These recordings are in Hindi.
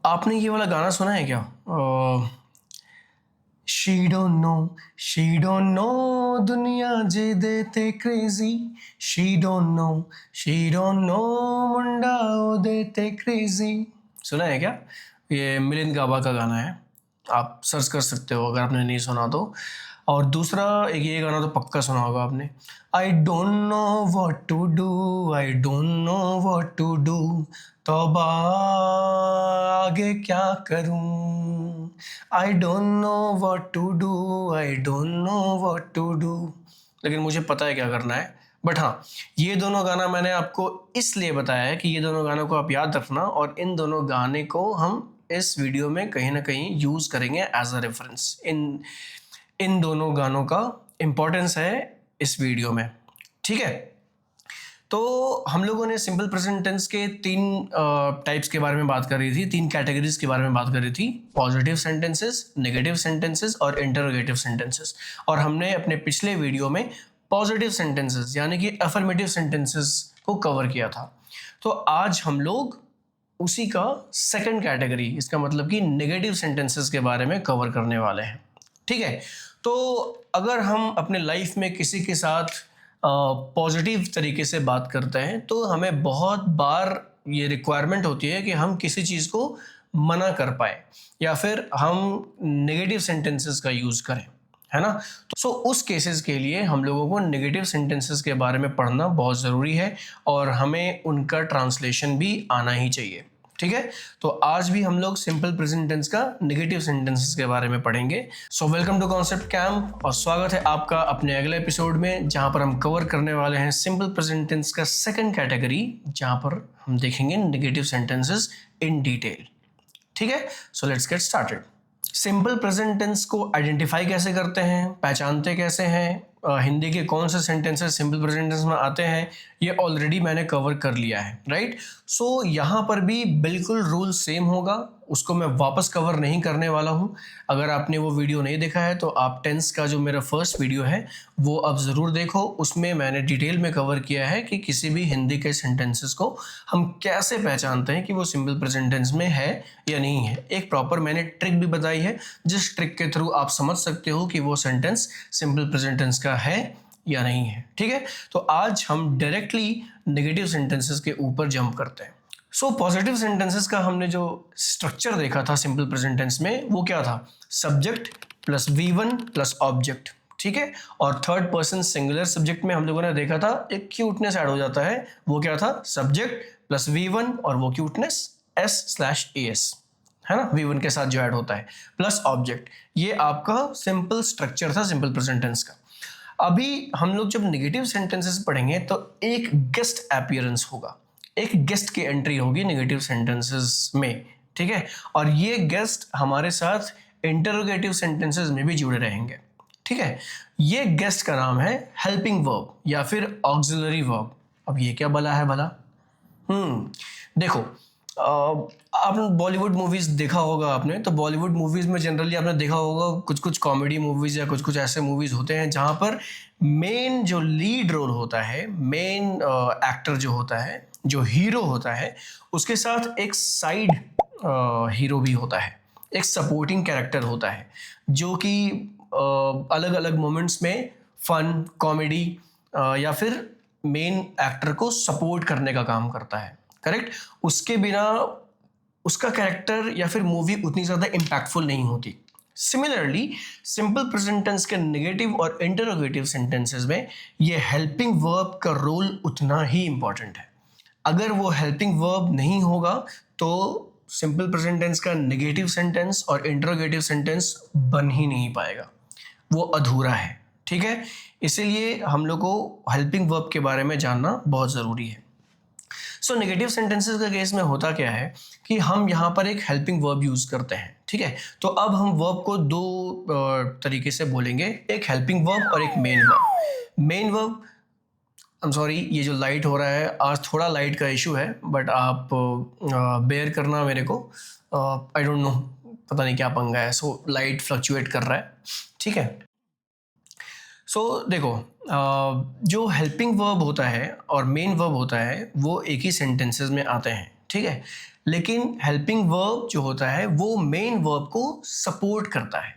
आपने ये वाला गाना सुना है क्या? शी डोंट नो दुनिया जे देते क्रेजी। शी डोंट नो मुंडा ओ देते क्रेजी। सुना है क्या? ये मिलिंद गाबा का गाना है, आप सर्च कर सकते हो अगर आपने नहीं सुना तो। और दूसरा एक ये गाना तो पक्का सुना होगा आपने, I don't know what to do, I don't know what to do, तौबा आगे क्या करूं, I don't know what to do, I don't know what to do. लेकिन मुझे पता है क्या करना है। बट हाँ, ये दोनों गाना मैंने आपको इसलिए बताया है कि ये दोनों गानों को आप याद रखना, और इन दोनों गाने को हम इस वीडियो में कहीं ना कहीं यूज़ करेंगे एज अ रेफरेंस। इन दोनों गानों का इम्पोर्टेंस है इस वीडियो में, ठीक है। तो हम लोगों ने सिंपल प्रेजेंट टेंस के तीन टाइप्स के बारे में बात कर रही थी, तीन कैटेगरीज के बारे में बात कर रही थी, पॉजिटिव सेंटेंसेस, नेगेटिव सेंटेंसेस और इंटरोगेटिव सेंटेंसेस। और हमने अपने पिछले वीडियो में पॉजिटिव सेंटेंसेस यानी कि अफर्मेटिव सेंटेंसेस को कवर किया था। तो आज हम लोग उसी का सेकंड कैटेगरी, इसका मतलब कि नेगेटिव सेंटेंसेस के बारे में कवर करने वाले हैं, ठीक है। तो अगर हम अपने लाइफ में किसी के साथ पॉजिटिव तरीके से बात करते हैं तो हमें बहुत बार ये रिक्वायरमेंट होती है कि हम किसी चीज़ को मना कर पाए या फिर हम नेगेटिव सेंटेंसेस का यूज़ करें, है ना। तो सो उस केसेस के लिए हम लोगों को नेगेटिव सेंटेंसेस के बारे में पढ़ना बहुत ज़रूरी है और हमें उनका ट्रांसलेशन भी आना ही चाहिए, ठीक है। तो आज भी हम लोग सिंपल प्रेजेंट टेंस का नेगेटिव सेंटेंसेस के बारे में पढ़ेंगे। So welcome to concept camp और स्वागत है आपका अपने अगले एपिसोड में, जहां पर हम कवर करने वाले हैं सिंपल प्रेजेंट टेंस का सेकंड कैटेगरी, जहां पर हम देखेंगे नेगेटिव सेंटेंसेस इन डिटेल, ठीक है। So let's get started. Simple present tense को आइडेंटिफाई कैसे करते हैं, पहचानते कैसे हैं, हिंदी के कौन से सेंटेंसेस सिंपल प्रेजेंट टेंस में आते हैं, ये ऑलरेडी मैंने कवर कर लिया है, राइट। सो यहाँ पर भी बिल्कुल रूल सेम होगा, उसको मैं वापस कवर नहीं करने वाला हूँ। अगर आपने वो वीडियो नहीं देखा है तो आप टेंस का जो मेरा फर्स्ट वीडियो है वो अब ज़रूर देखो, उसमें मैंने डिटेल में कवर किया है कि किसी भी हिंदी के सेंटेंसेस को हम कैसे पहचानते हैं कि वो सिंपल प्रेजेंट टेंस में है या नहीं है। एक प्रॉपर मैंने ट्रिक भी बताई है, जिस ट्रिक के थ्रू आप समझ सकते हो कि वो सेंटेंस सिंपल प्रेजेंट टेंस का है या नहीं है, ठीक है। तो आज हम डायरेक्टली नेगेटिव सेंटेंसेस के ऊपर जंप करते हैं। सो पॉजिटिव सेंटेंसेस का हमने जो स्ट्रक्चर देखा था सिंपल प्रेजेंट टेंस में, वो क्या था? Subject plus V1 plus object, ठीक है। और थर्ड पर्सन सिंगुलर सब्जेक्ट में हम लोगों ने देखा था एक क्यूटनेस ऐड हो जाता है, वो क्या था? सब्जेक्ट प्लस V1 और वो क्यूटनेस S/AS, है ना, V1 के साथ जो ऐड होता है प्लस ऑब्जेक्ट। ये आपका सिंपल स्ट्रक्चर था सिंपल प्रेजेंट टेंस का। अभी हम लोग जब नेगेटिव सेंटेंसेस पढ़ेंगे तो एक गेस्ट अपीयरेंस होगा, एक गेस्ट की एंट्री होगी नेगेटिव सेंटेंसेस में, ठीक है। और ये गेस्ट हमारे साथ इंटरोगेटिव सेंटेंसेस में भी जुड़े रहेंगे, ठीक है। ये गेस्ट का नाम है हेल्पिंग वर्ब या फिर ऑक्सिलरी वर्ब। अब ये क्या भला है भला? देखो, आपने बॉलीवुड मूवीज़ देखा होगा आपने, तो बॉलीवुड मूवीज़ में जनरली आपने देखा होगा कुछ कुछ कॉमेडी मूवीज़ या कुछ कुछ ऐसे मूवीज़ होते हैं जहाँ पर मेन जो लीड रोल होता है, मेन एक्टर जो होता है, जो हीरो होता है, उसके साथ एक साइड हीरो भी होता है, एक सपोर्टिंग कैरेक्टर होता है जो कि अलग अलग मोमेंट्स में फन, कॉमेडी या फिर मेन एक्टर को सपोर्ट करने का काम करता है, करेक्ट। उसके बिना उसका कैरेक्टर या फिर मूवी उतनी ज़्यादा इम्पैक्टफुल नहीं होती। सिमिलरली सिंपल प्रेजेंट टेंस के नेगेटिव और इंटरोगेटिव सेंटेंसेस में ये हेल्पिंग वर्ब का रोल उतना ही इंपॉर्टेंट है। अगर वो हेल्पिंग वर्ब नहीं होगा तो सिंपल प्रेजेंट टेंस का नेगेटिव सेंटेंस और इंटरोगेटिव सेंटेंस बन ही नहीं पाएगा, वो अधूरा है, ठीक है। इसीलिए हम लोग को हेल्पिंग वर्ब के बारे में जानना बहुत ज़रूरी है। सो नेगेटिव सेंटेंसेस का केस में होता क्या है कि हम यहाँ पर एक हेल्पिंग वर्ब यूज़ करते हैं, ठीक है। तो अब हम वर्ब को दो तरीके से बोलेंगे, एक हेल्पिंग वर्ब और एक main verb. Main verb, I am sorry, ये जो लाइट हो रहा है आज थोड़ा लाइट का इशू है, बट आप बेयर करना मेरे को। आई डोंट नो, पता नहीं क्या पंगा है, सो लाइट फ्लक्चुएट कर रहा है, ठीक है। सो देखो, जो हेल्पिंग वर्ब होता है और मेन वर्ब होता है वो एक ही सेंटेंसेस में आते हैं, ठीक है। लेकिन हेल्पिंग वर्ब जो होता है वो मेन वर्ब को सपोर्ट करता है।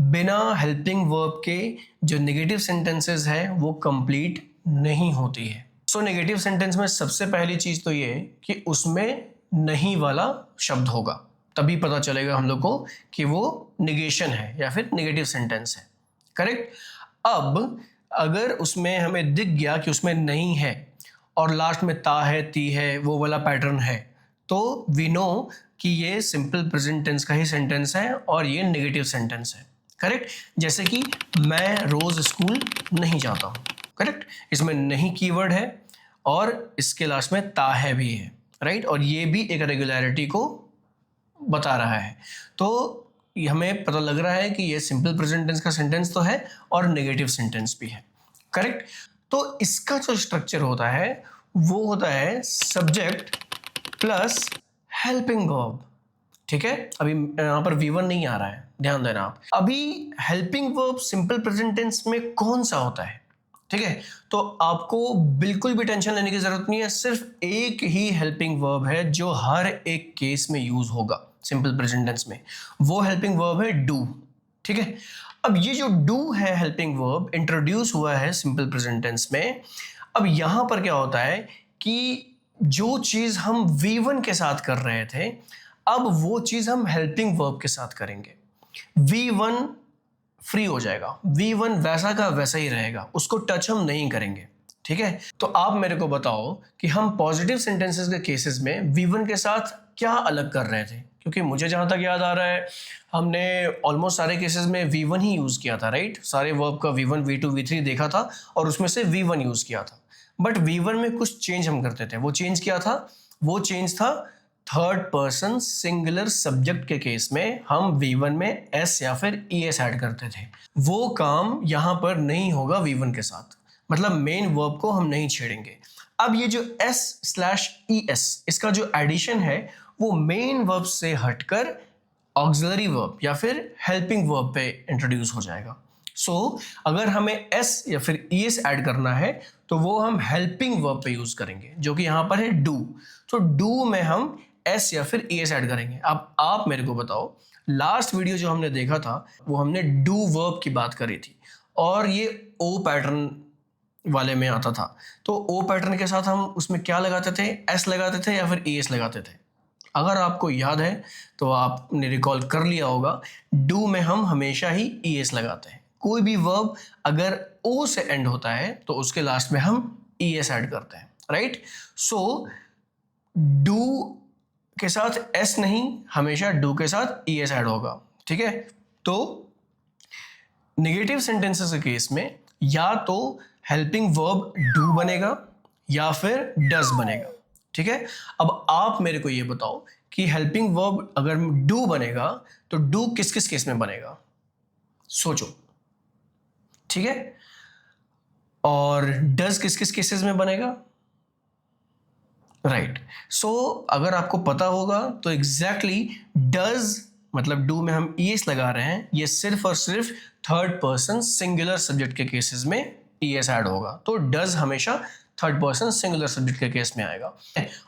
बिना हेल्पिंग वर्ब के जो नेगेटिव सेंटेंसेस है वो कंप्लीट नहीं होती है। सो नेगेटिव सेंटेंस में सबसे पहली चीज तो ये कि उसमें नहीं वाला शब्द होगा, तभी पता चलेगा हम लोग को कि वो निगेशन है या फिर नेगेटिव सेंटेंस है। करेक्ट। अब अगर उसमें हमें दिख गया कि उसमें नहीं है और लास्ट में ता है, ती है, वो वाला पैटर्न है, तो वी नो कि ये सिंपल प्रेजेंट टेंस का ही सेंटेंस है और ये नेगेटिव सेंटेंस है। करेक्ट। जैसे कि मैं रोज स्कूल नहीं जाता हूँ। करेक्ट। इसमें नहीं कीवर्ड है और इसके लास्ट में ता है भी है। राइट। और ये भी एक रेगुलरिटी को बता रहा है, तो हमें पता लग रहा है कि ये सिंपल प्रेजेंट टेंस का सेंटेंस तो है और नेगेटिव सेंटेंस भी है। करेक्ट। तो इसका जो स्ट्रक्चर होता है वो होता है सब्जेक्ट प्लस हेल्पिंग वर्ब। ठीक है। अभी यहां पर V1 नहीं आ रहा है, ध्यान देना आप। अभी helping verb simple present tense में कौन सा होता है? ठीक है। तो आपको बिल्कुल भी टेंशन लेने की जरूरत नहीं है, सिर्फ एक ही हेल्पिंग वर्ब है जो हर एक केस में यूज होगा सिंपल प्रेजेंट टेंस में। वो हेल्पिंग वर्ब है डू। ठीक है। अब ये जो डू है हेल्पिंग वर्ब इंट्रोड्यूस हुआ है सिंपल प्रेजेंट टेंस में। अब यहां पर क्या होता है कि जो चीज हम V1 के साथ कर रहे थे, अब वो चीज हम हेल्पिंग वर्ब के साथ करेंगे। V1 फ्री हो जाएगा, V1 वैसा का वैसा ही रहेगा, उसको टच हम नहीं करेंगे। ठीक है। तो आप मेरे को बताओ कि हम पॉजिटिव सेंटेंसेस के केसेस में V1 के साथ क्या अलग कर रहे थे, क्योंकि मुझे जहां तक याद आ रहा है हमने ऑलमोस्ट सारे केसेस में V1 ही यूज किया था। राइट। सारे वर्ब का V1 V2 V3 देखा था और उसमें से V1 यूज किया था। बट V1 में कुछ चेंज हम करते थे। वो चेंज क्या था? वो चेंज था थर्ड पर्सन सिंगुलर सब्जेक्ट के केस में हम V1 में S या फिर ES ऐड करते थे। वो काम यहां पर नहीं होगा V1 के साथ, मतलब मेन वर्ब को हम नहीं छेड़ेंगे। अब ये जो S/ES इसका जो एडिशन है वो मेन वर्ब से हटकर ऑक्सिलरी वर्ब या फिर हेल्पिंग वर्ब पे इंट्रोड्यूस हो जाएगा। सो अगर हमें S या फिर ES ऐड करना है तो वो हम हेल्पिंग वर्ब पे यूज करेंगे, जो कि यहां पर है डू। तो डू में हम S या फिर ES ऐड करेंगे। अब आप मेरे को बताओ, लास्ट वीडियो जो हमने देखा था वो हमने डू वर्ब की बात करी थी और ये O पैटर्न वाले में आता था। तो O पैटर्न के साथ हम उसमें क्या लगाते थे? S लगाते थे या फिर ES लगाते थे? अगर आपको याद है तो आपने रिकॉल कर लिया होगा, डू में हम हमेशा ही ES लगाते हैं। कोई भी वर्ब अगर O से एंड होता है तो उसके लास्ट में हम ES ऐड करते हैं। राइट। सो डू के साथ S नहीं, हमेशा डू के साथ ES ऐड होगा। ठीक है। तो नेगेटिव सेंटेंसेस के केस में या तो हेल्पिंग वर्ब डू बनेगा या फिर डज बनेगा। ठीक है। अब आप मेरे को ये बताओ कि हेल्पिंग वर्ब अगर डू बनेगा तो डू किस किस केस में बनेगा? सोचो। ठीक है। और डज किस किस केसेस में बनेगा? राइट। सो अगर आपको पता होगा तो एग्जैक्टली डज मतलब डू में हम ES लगा रहे हैं, ये सिर्फ और सिर्फ थर्ड पर्सन सिंगुलर सब्जेक्ट के केसेस में ES ऐड होगा। तो डज हमेशा थर्ड पर्सन सिंगुलर सब्जेक्ट के केस में आएगा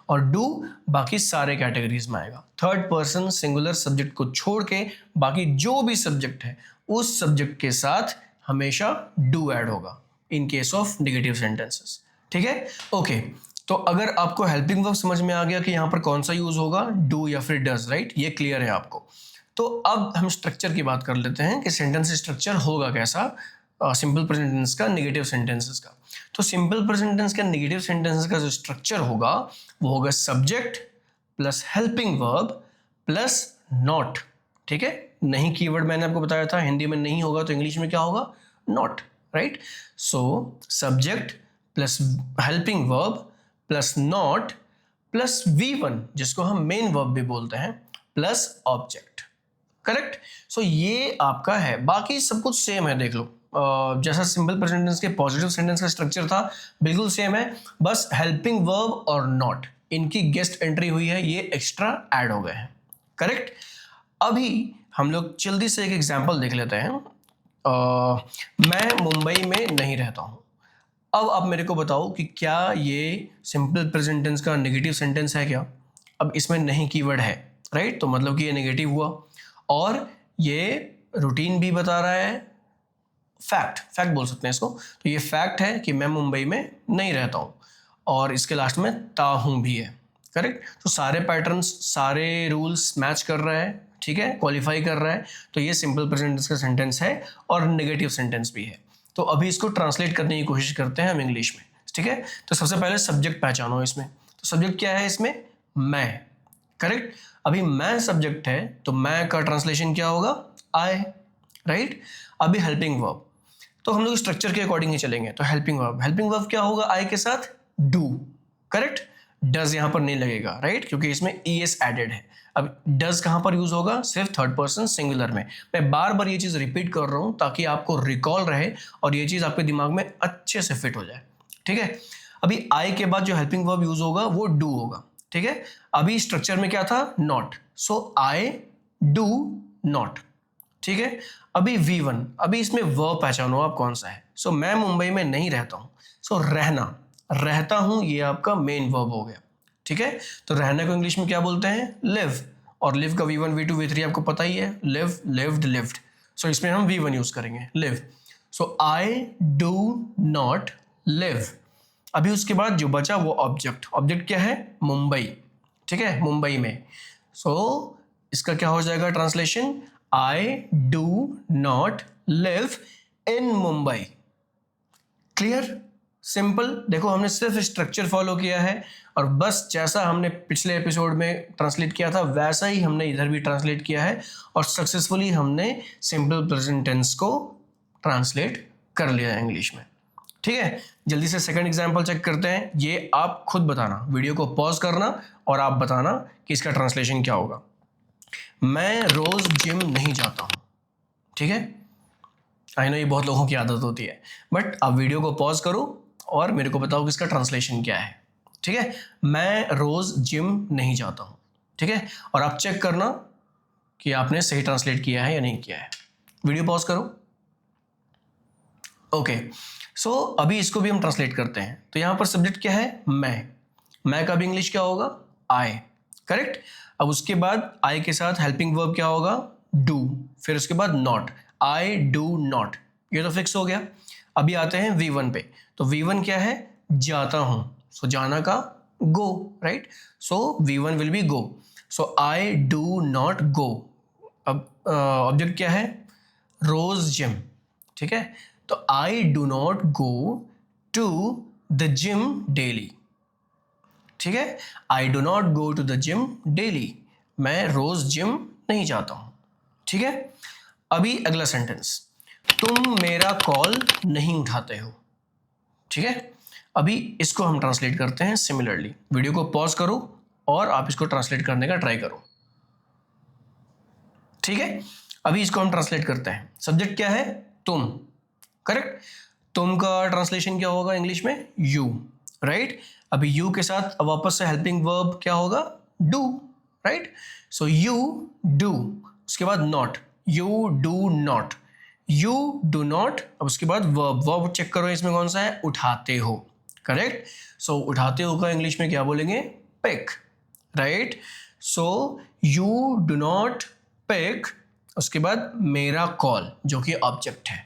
और डू बाकी सारे कैटेगरीज में आएगा। थर्ड पर्सन सिंगुलर सब्जेक्ट को छोड़ के बाकी जो भी सब्जेक्ट है उस सब्जेक्ट के साथ हमेशा डू ऐड होगा in case of negative sentences. ठीक है। ओके। तो अगर आपको हेल्पिंग वर्ब समझ में आ गया कि यहाँ पर कौन सा यूज होगा, डू या फिर डज, राइट, ये क्लियर है आपको। तो अब हम स्ट्रक्चर की बात कर लेते हैं कि सेंटेंस स्ट्रक्चर होगा कैसा सिंपल प्रेजेंट टेंस का, नेगेटिव सेंटेंसेस का। तो सिंपल प्रेजेंट टेंस का नेगेटिव सेंटेंसेस का जो स्ट्रक्चर होगा वो होगा subject plus helping verb plus not. ठीक है। नहीं कीवर्ड मैंने आपको बताया था, हिंदी में नहीं होगा तो इंग्लिश में क्या होगा? Not. Right. So subject plus helping verb plus not plus V1 जिसको हम मेन वर्ब भी बोलते हैं प्लस ऑब्जेक्ट। करेक्ट। सो ये आपका है, बाकी सब कुछ सेम है। देख लो जैसा सिंपल प्रेजेंट टेंस के पॉजिटिव सेंटेंस का स्ट्रक्चर था बिल्कुल सेम है, बस हेल्पिंग वर्ब और नॉट इनकी गेस्ट एंट्री हुई है, ये एक्स्ट्रा ऐड हो गए हैं। करेक्ट। अभी हम लोग जल्दी से एक एग्जांपल देख लेते हैं। मैं मुंबई में नहीं रहता हूं। अब आप मेरे को बताओ कि क्या ये सिंपल प्रेजेंट टेंस का नेगेटिव सेंटेंस है क्या? अब इसमें नहीं कीवर्ड है, राइट, तो मतलब कि ये नेगेटिव हुआ। और ये रूटीन भी बता रहा है, फैक्ट बोल सकते हैं इसको। तो ये फैक्ट है कि मैं मुंबई में नहीं रहता हूँ, और इसके लास्ट में ता हूँ भी है, करेक्ट। तो सारे पैटर्न्स, सारे रूल्स मैच कर रहा है, ठीक है, क्वालिफाई कर रहा है। तो ये सिंपल प्रेजेंट टेंस का सेंटेंस है और नेगेटिव सेंटेंस भी है। तो अभी इसको ट्रांसलेट करने की कोशिश करते हैं हम इंग्लिश में, ठीक है। तो सबसे पहले सब्जेक्ट पहचानो इसमें। तो सब्जेक्ट क्या है इसमें? मैं, करेक्ट। अभी मैं सब्जेक्ट है, तो मैं का ट्रांसलेशन क्या होगा? आई, राइट। अभी हेल्पिंग वर्ब, तो हम लोग स्ट्रक्चर के अकॉर्डिंग ही चलेंगे। तो हेल्पिंग वर्ब क्या होगा? आई के साथ डू, करेक्ट। डज यहां पर नहीं लगेगा, राइट, क्योंकि इसमें ईएस एडेड है। अब डज कहां पर यूज होगा? सिर्फ थर्ड पर्सन सिंगुलर में। मैं बार बार ये चीज रिपीट कर रहा हूं ताकि आपको रिकॉल रहे और ये चीज आपके दिमाग में अच्छे से फिट हो जाए, ठीक है। अभी आई के बाद जो हेल्पिंग वर्ब यूज होगा वो डू होगा, ठीक है। अभी स्ट्रक्चर में क्या था? Not, so I do not, ठीक है। अभी V1, अभी इसमें वर्ब पहचानो आप कौन सा है। सो मैं मुंबई में नहीं रहता हूं, सो रहता हूं ये आपका मेन वर्ब हो गया, ठीक है। तो रहने को इंग्लिश में क्या बोलते हैं? लिव। और लिव का V1 V2 V3 आपको पता ही है, लिव, लिव्ड, लिव्ड। सो इसमें हम V1 यूज करेंगे, live. So I do not live. अभी उसके बाद जो बचा वो ऑब्जेक्ट क्या है? मुंबई, ठीक है, मुंबई में। सो इसका क्या हो जाएगा translation? I do not live in Mumbai. Clear, simple. देखो हमने सिर्फ स्ट्रक्चर फॉलो किया है और बस जैसा हमने पिछले एपिसोड में ट्रांसलेट किया था वैसा ही हमने इधर भी ट्रांसलेट किया है और सक्सेसफुली हमने सिंपल प्रेजेंट टेंस को ट्रांसलेट कर लिया है इंग्लिश में, ठीक है। जल्दी से सेकंड एग्जांपल चेक करते हैं। ये आप खुद बताना, वीडियो को पॉज करना और आप बताना कि इसका ट्रांसलेशन क्या होगा। मैं रोज जिम नहीं जाता हूं, ठीक है। आई नो ये बहुत लोगों की आदत होती है, बट आप वीडियो को पॉज करो और मेरे को बताओ कि इसका ट्रांसलेशन क्या है, ठीक है। मैं रोज जिम नहीं जाता हूं, ठीक है। और आप चेक करना कि आपने सही ट्रांसलेट किया है या नहीं किया है। वीडियो पॉज करो। ओके, सो अभी इसको भी हम ट्रांसलेट करते हैं। तो यहां पर सब्जेक्ट क्या है? मैं का भी इंग्लिश क्या होगा? आई, करेक्ट। अब उसके बाद आई के साथ हेल्पिंग वर्ब क्या होगा? डू। फिर उसके बाद नॉट, आई डू नॉट, ये तो फिक्स हो गया। अभी आते हैं V1 पे। तो V1 क्या है? जाता हूं। सो जाना का go, right. So V1 will be go. So I do not go. अब ऑब्जेक्ट क्या है? रोज जिम, ठीक है। तो I do not go to the gym daily, ठीक है। I do not go to the gym daily, मैं रोज जिम नहीं जाता हूं, ठीक है। अभी अगला सेंटेंस, तुम मेरा कॉल नहीं उठाते हो, ठीक है। अभी इसको हम ट्रांसलेट करते हैं सिमिलरली। वीडियो को पॉज करो और आप इसको ट्रांसलेट करने का ट्राई करो, ठीक है। अभी इसको हम ट्रांसलेट करते हैं। सब्जेक्ट क्या है? तुम, करेक्ट। तुम का ट्रांसलेशन क्या होगा इंग्लिश में? You, right. अभी यू के साथ वापस से हेल्पिंग वर्ब क्या होगा? Do, right. So you do, उसके बाद not, you do not, you do not. अब उसके बाद वर्ब चेक करो इसमें कौन सा है? उठाते हो, करेक्ट। सो उठाते हो का इंग्लिश में क्या बोलेंगे? Pick, right. So you do not pick, उसके बाद मेरा कॉल जो कि ऑब्जेक्ट है,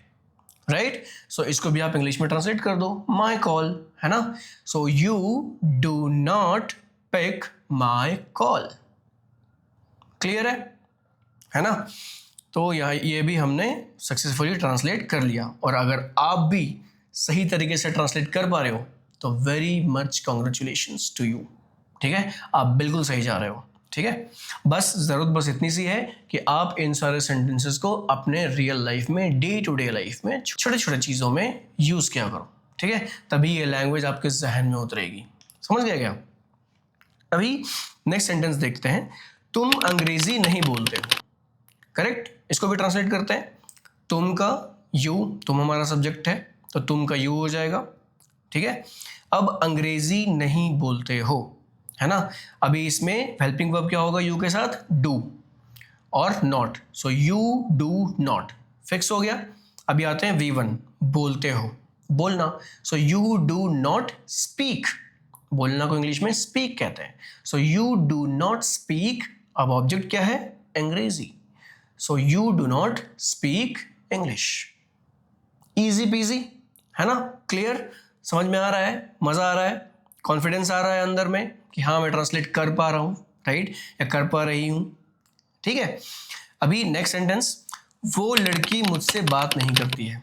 राइट। सो इसको भी आप इंग्लिश में ट्रांसलेट कर दो, माई कॉल, है ना। So you do not pick my call. Clear है ना। तो ये भी हमने सक्सेसफुली ट्रांसलेट कर लिया। और अगर आप भी सही तरीके से ट्रांसलेट कर पा रहे हो तो very much congratulations to you, ठीक है। आप बिल्कुल सही जा रहे हो, ठीक है। ज़रूरत बस इतनी सी है कि आप इन सारे सेंटेंसेस को अपने रियल लाइफ में, डे टू डे लाइफ में, छोटे छोटे चीज़ों में यूज़ किया करो, ठीक है। तभी ये लैंग्वेज आपके जहन में उतरेगी। समझ गए क्या? अभी नेक्स्ट सेंटेंस देखते हैं। तुम अंग्रेजी नहीं बोलते हो, करेक्ट। इसको भी ट्रांसलेट करते हैं। तुम का यू, तुम हमारा सब्जेक्ट है तो तुम का यू हो जाएगा, ठीक है। अब अंग्रेजी नहीं बोलते हो, है ना। अभी इसमें हेल्पिंग वर्ब क्या होगा? यू के साथ डू और not, so you do not, fix हो गया। अभी आते हैं V1, बोलते हो, बोलना। सो यू डू नॉट स्पीक, बोलना को इंग्लिश में स्पीक कहते हैं. सो यू डू नॉट स्पीक, अब ऑब्जेक्ट क्या है? अंग्रेजी. सो you do not speak English. Easy PG है ना? क्लियर? समझ में आ रहा है? मजा आ रहा है? कॉन्फिडेंस आ रहा है अंदर में कि हाँ मैं ट्रांसलेट कर पा रहा हूँ, राइट, या कर पा रही हूँ. ठीक है. अभी नेक्स्ट सेंटेंस, वो लड़की मुझसे बात नहीं करती है.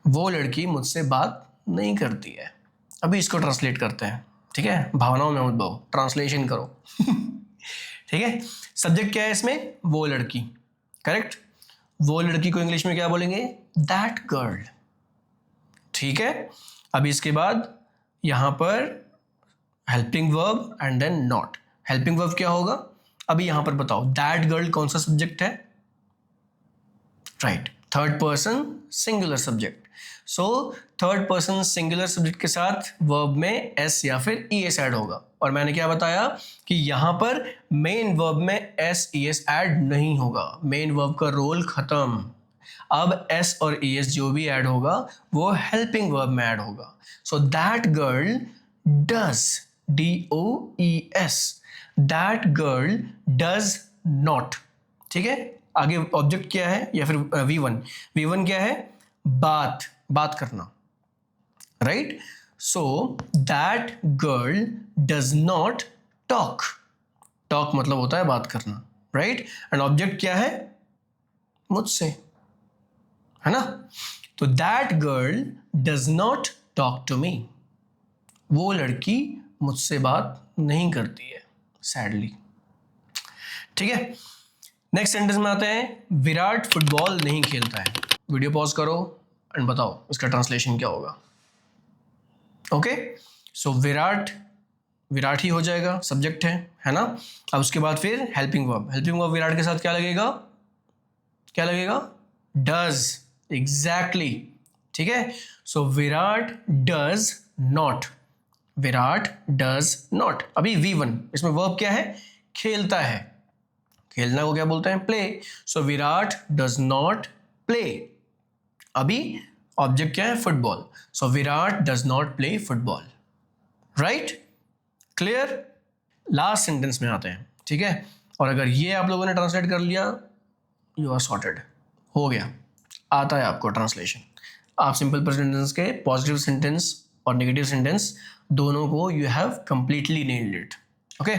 वो लड़की मुझसे बात नहीं करती है. अभी इसको ट्रांसलेट करते हैं. ठीक है, भावनाओं में मत बहो, ट्रांसलेशन करो. ठीक है. सब्जेक्ट क्या है इसमें? वो लड़की. करेक्ट. वो लड़की को इंग्लिश में क्या बोलेंगे? That girl. ठीक है. अभी इसके बाद यहां पर helping verb and then not. Helping verb क्या होगा? अभी यहां पर बताओ, दैट गर्ल कौन सा सब्जेक्ट है? Right, third person singular subject. So third person singular subject के साथ वर्ब में एस या फिर ई एस ऐड होगा. और मैंने क्या बताया कि यहां पर मेन वर्ब में एस ई एस ऐड नहीं होगा. मेन वर्ब का रोल खत्म. अब एस और ई एस जो भी ऐड होगा वो हेल्पिंग वर्ब में ऐड होगा. So that girl does, D O E S, that girl does not. ठीक है. आगे ऑब्जेक्ट क्या है या फिर V1. V1 क्या है? बात करना. Right. So that girl does not talk. Talk मतलब होता है बात करना. राइट. एंड ऑब्जेक्ट क्या है? मुझसे, है ना? तो that girl does not talk to me. वो लड़की मुझसे बात नहीं करती है, सैडली. ठीक है. नेक्स्ट सेंटेंस में आते हैं, विराट फुटबॉल नहीं खेलता है. वीडियो पॉज करो एंड बताओ इसका ट्रांसलेशन क्या होगा. ओके. सो विराट ही हो जाएगा, सब्जेक्ट है ना? अब उसके बाद फिर helping verb. Helping verb Virat के साथ क्या लगेगा? क्या लगेगा? डज. एग्जैक्टली. ठीक है. So Virat does not. Virat does not. अभी V1, इसमें वर्ब क्या है? खेलता है. खेलना को क्या बोलते हैं? Play. So Virat does not play. अभी ऑब्जेक्ट क्या है? Football. So Virat does not play football. Right. Clear. Last sentence में आते हैं. ठीक है. और अगर ये आप लोगों ने ट्रांसलेट कर लिया, यू आर सॉर्टेड. हो गया. आता है आपको ट्रांसलेशन. आप सिंपल प्रेजेंट टेंस के पॉजिटिव सेंटेंस और नेगेटिव सेंटेंस दोनों को you have completely nailed it. Okay.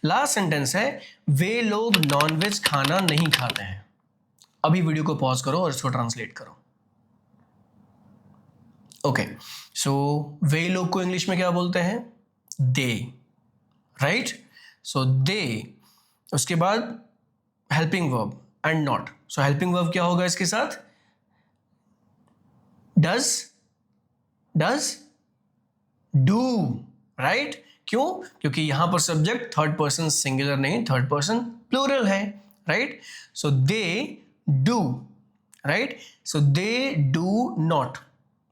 Last sentence है, वे लोग नॉनवेज खाना नहीं खाते हैं. अभी वीडियो को पॉज करो और इसको ट्रांसलेट करो. ओके. सो वे लोग को इंग्लिश में क्या बोलते हैं? दे. राइट. सो दे. उसके बाद helping verb and not. So helping verb क्या होगा इसके साथ? Does do. राइट. क्यों? क्योंकि यहां पर सब्जेक्ट थर्ड पर्सन सिंगुलर नहीं, थर्ड पर्सन प्लूरल है. Right. So they do. Right. So they do not.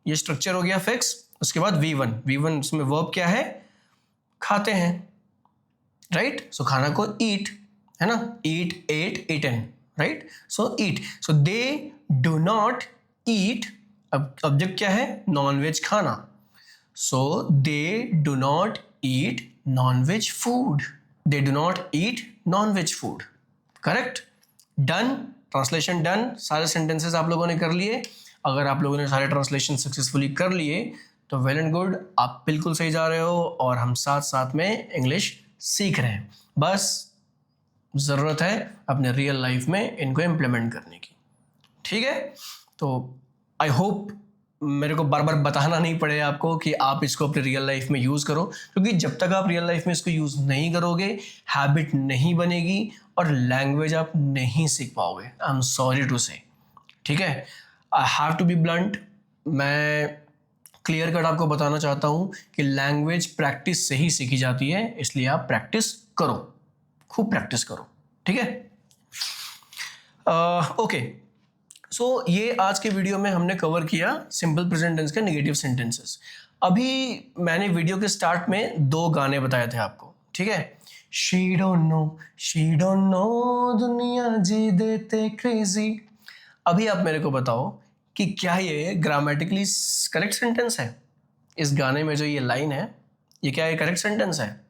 ये स्ट्रक्चर हो गया फिक्स. उसके बाद V1 इसमें वर्ब क्या है? खाते हैं. राइट. सो खाना को ईट, है ना? Eat, ate, eaten. Right. So eat. So they do not eat. अब ऑब्जेक्ट क्या है? नॉनवेज खाना. So they do not eat non-veg food. They do not eat non-veg food. Correct? Done. Translation done. सारे सेंटेंसेस आप लोगों ने कर लिए. अगर आप लोगों ने सारे ट्रांसलेशन सक्सेसफुली कर लिए तो वेल एंड गुड, आप बिल्कुल सही जा रहे हो और हम साथ साथ में इंग्लिश सीख रहे हैं. बस ज़रूरत है अपने रियल लाइफ में इनको इम्प्लीमेंट करने की. ठीक है. तो आई होप मेरे को बार बार बताना नहीं पड़े आपको कि आप इसको अपने रियल लाइफ में यूज़ करो, क्योंकि जब तक आप रियल लाइफ में इसको यूज़ नहीं करोगे, हैबिट नहीं बनेगी और लैंग्वेज आप नहीं सीख पाओगे. आई एम सॉरी टू से. ठीक है. I have to be blunt. मैं क्लियर कट आपको बताना चाहता हूँ कि लैंग्वेज प्रैक्टिस से ही सीखी जाती है, इसलिए आप प्रैक्टिस करो, खूब प्रैक्टिस करो. ठीक है. ओके. सो ये आज के वीडियो में हमने कवर किया सिंपल प्रेजेंट टेंस के नेगेटिव सेंटेंसेस. अभी मैंने वीडियो के स्टार्ट में 2 गाने बताए थे आपको. ठीक है. शी डोंट नो दुनिया जी देते क्रेजी. अभी आप मेरे को बताओ कि क्या ये ग्रामेटिकली करेक्ट सेंटेंस है? इस गाने में जो ये लाइन है ये क्या है, करेक्ट सेंटेंस है,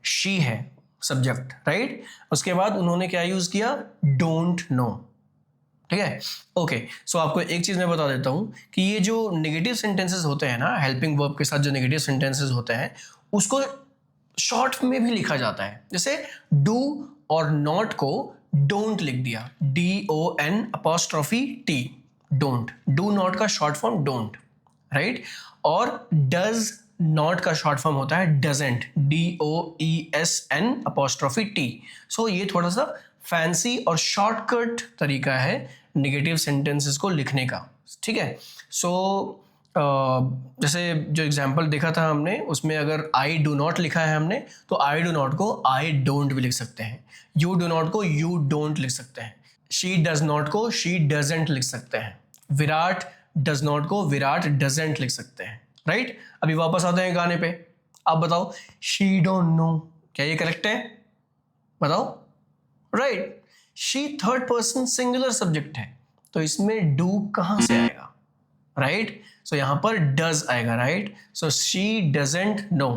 शी है सब्जेक्ट, राइट। उसके बाद उन्होंने क्या यूज किया, डोंट नो, ठीक है। ओके, सो आपको एक चीज मैं बता देता हूं कि ये जो नेगेटिव सेंटेंसेस होते हैं ना, हेल्पिंग वर्ब के साथ जो नेगेटिव सेंटेंसेस होते हैं उसको शॉर्ट में भी लिखा जाता है। जैसे डू और नॉट को डोंट लिख दिया, DON''T, डोंट। डू नॉट का शॉर्ट फॉर्म डोंट, राइट। और डज नॉट का शॉर्ट फॉर्म होता है डजेंट, DOESN''T। सो ये थोड़ा सा फैंसी और शॉर्टकट तरीका है नेगेटिव सेंटेंसेस को लिखने का, ठीक है। सो जैसे जो एग्जाम्पल देखा था हमने, उसमें अगर आई डू नॉट लिखा है हमने, तो आई डू नॉट को आई डोंट भी लिख सकते हैं, यू डू नॉट को यू डोंट लिख सकते हैं, शी डज नॉट को शी डजेंट लिख सकते हैं, विराट डज नॉट को विराट डजेंट लिख सकते हैं, राइट। अभी वापस आते हैं गाने पे, आप बताओ, शी डोंट नो, क्या ये करेक्ट है, बताओ, right. She third person singular subject है, तो इसमें डू कहां से आएगा, राइट। सो यहां पर डज आएगा, right. So she doesn't know.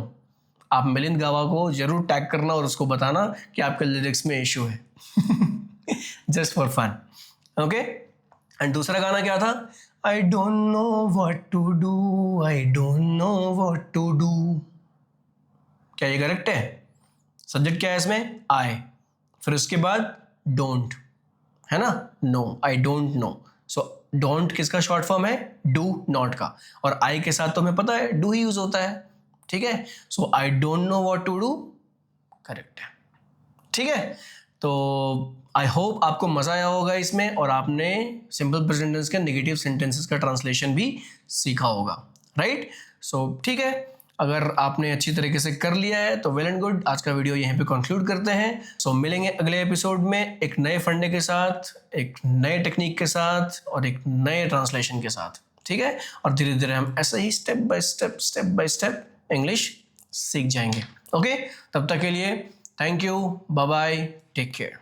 आप मिलिंद गावा को जरूर टैग करना और उसको बताना कि आपके लिरिक्स में इशू है, just for fun, okay. And दूसरा गाना क्या था, I don't know what to do, I don't know what to do, क्या ये करेक्ट है, सब्जेक्ट क्या है इसमें, आई, फिर उसके बाद डोंट, है ना, no, I don't know. So don't किसका शॉर्ट फॉर्म है, डू नॉट का, और आई के साथ तो हमें पता है डू ही यूज होता है, ठीक है। So I don't know what to do correct है, ठीक है। तो आई होप आपको मजा आया होगा इसमें, और आपने सिंपल प्रेजेंट टेंस के नेगेटिव सेंटेंसेस का ट्रांसलेशन भी सीखा होगा, राइट। सो ठीक है, अगर आपने अच्छी तरीके से कर लिया है तो वेल एंड गुड। आज का वीडियो यहीं पे कंक्लूड करते हैं। सो मिलेंगे अगले एपिसोड में एक नए फंडे के साथ, एक नए टेक्निक के साथ और एक नए ट्रांसलेशन के साथ, ठीक है। और धीरे धीरे हम ऐसे ही स्टेप बाय स्टेप इंग्लिश सीख जाएंगे, ओके। तब तक के लिए thank you, bye bye, take care.